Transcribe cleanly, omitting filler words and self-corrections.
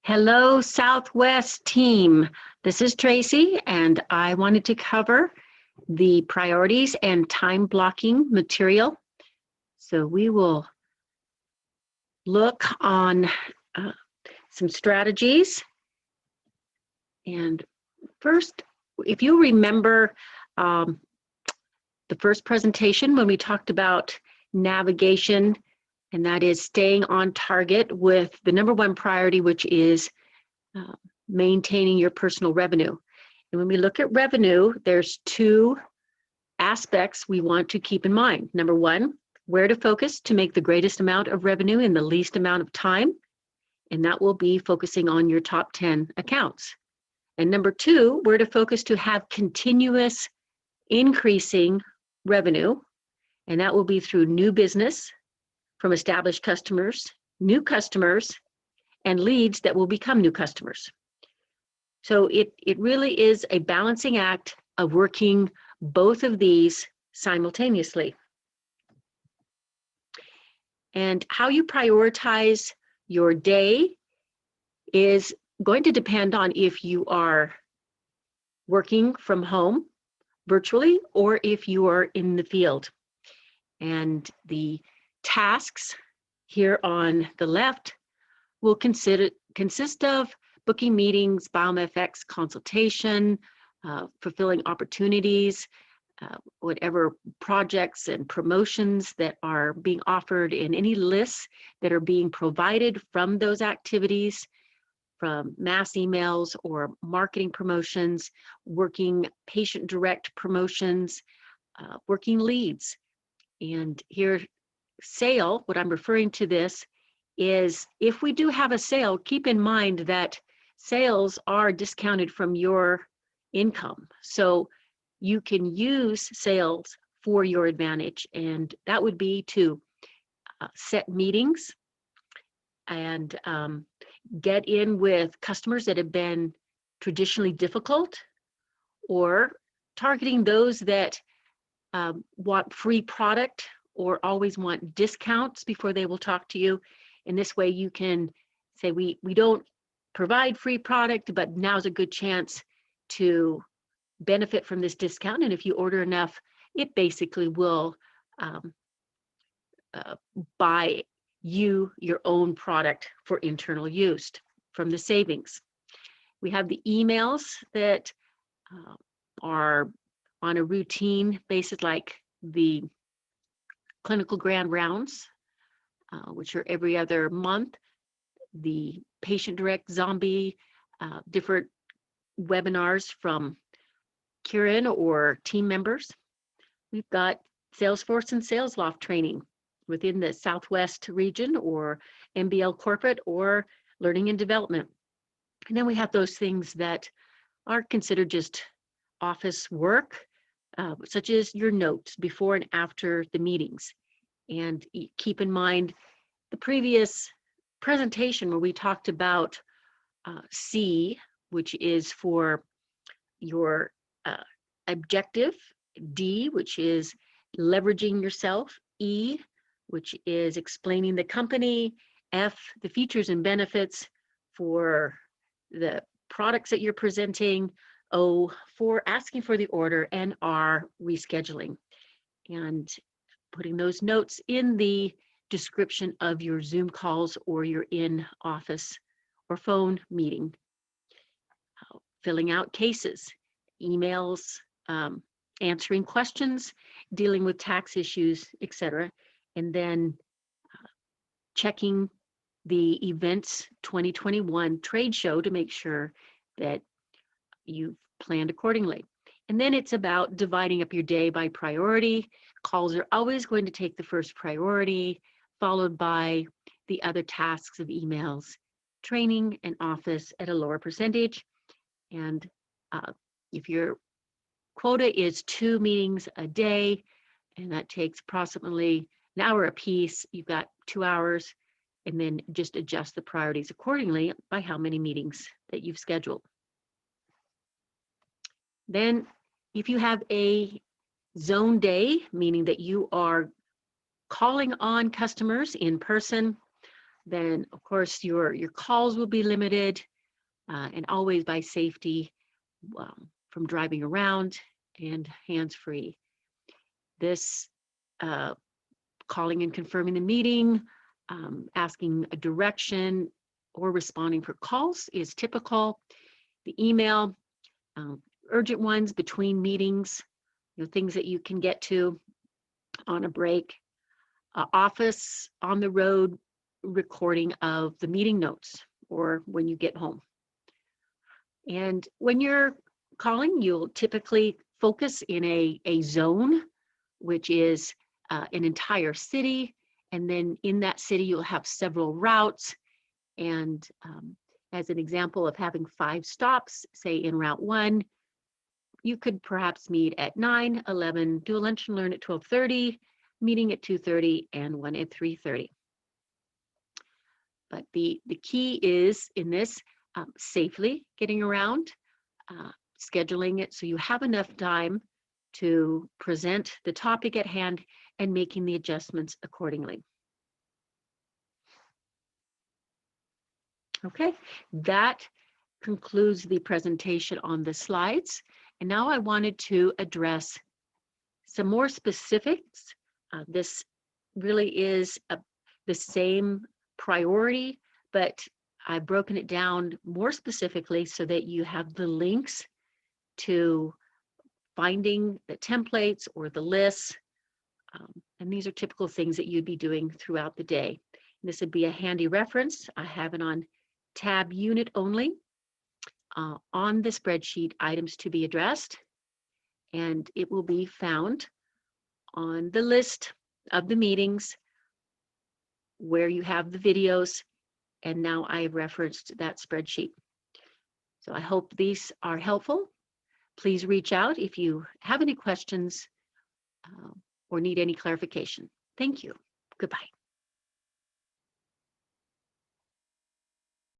Hello, Southwest team. This is Tracy, and I wanted to cover the priorities and time blocking material. So we will look on some strategies. And first, if you remember the first presentation when we talked about navigation, and that is staying on target with the number one priority, which is maintaining your personal revenue. And when we look at revenue, there's two aspects we want to keep in mind. Number one, where to focus to make the greatest amount of revenue in the least amount of time. And that will be focusing on your top 10 accounts. And number two, where to focus to have continuous increasing revenue. And that will be through new business from established customers, new customers, and leads that will become new customers. So it really is a balancing act of working both of these simultaneously. And how you prioritize your day is going to depend on if you are working from home virtually or if you are in the field. And the tasks here on the left will consist of booking meetings, BiomFX consultation, fulfilling opportunities, whatever projects and promotions that are being offered in any lists that are being provided from those activities, from mass emails or marketing promotions, working patient direct promotions, working leads. And here, sale, what I'm referring to this is if we do have a sale, keep in mind that sales are discounted from your income. So you can use sales for your advantage, and that would be to set meetings and get in with customers that have been traditionally difficult, or targeting those that want free product or always want discounts before they will talk to you. In this way, you can say, we don't provide free product, but now's a good chance to benefit from this discount. And if you order enough, it basically will buy you your own product for internal use from the savings. We have the emails that are on a routine basis, like the clinical grand rounds, which are every other month, the patient direct zombie, different webinars from Kieran or team members. We've got Salesforce and SalesLoft training within the Southwest region, or MBL corporate, or learning and development. And then we have those things that are considered just office work, such as your notes before and after the meetings. And keep in mind the previous presentation where we talked about C, which is for your objective, D, which is leveraging yourself, E, which is explaining the company, F, the features and benefits for the products that you're presenting, O, for asking for the order, and R, rescheduling. And putting those notes in the description of your Zoom calls or your in-office or phone meeting. Filling out cases, emails, answering questions, dealing with tax issues, etc. And then checking the events 2021 trade show to make sure that you've planned accordingly. And then it's about dividing up your day by priority. Calls are always going to take the first priority, followed by the other tasks of emails, training, and office at a lower percentage. And if your quota is 2 meetings a day, and that takes approximately an hour apiece, you've got 2 hours, and then just adjust the priorities accordingly by how many meetings that you've scheduled. Then if you have a zone day, meaning that you are calling on customers in person, then of course your calls will be limited, and always by safety, from driving around and hands-free. This calling and confirming the meeting, asking a direction, or responding for calls is typical. The email, urgent ones between meetings, things that you can get to on a break. Office on the road recording of the meeting notes or when you get home. And when you're calling, you'll typically focus in a zone, which is an entire city. And then in that city, you'll have several routes. And as an example of having 5 stops, say in Route 1, you could perhaps meet at 9, 11, do a lunch and learn at 12:30, meeting at 2:30, and one at 3:30. But the key is in this, safely getting around, scheduling it so you have enough time to present the topic at hand and making the adjustments accordingly. Okay, that concludes the presentation on the slides. And now I wanted to address some more specifics. This really is the same priority, but I've broken it down more specifically so that you have the links to finding the templates or the lists. And these are typical things that you'd be doing throughout the day. And this would be a handy reference. I have it on tab unit only on the spreadsheet, items to be addressed. And it will be found on the list of the meetings where you have the videos. And now I referenced that spreadsheet. So I hope these are helpful. Please reach out if you have any questions or need any clarification. Thank you. Goodbye.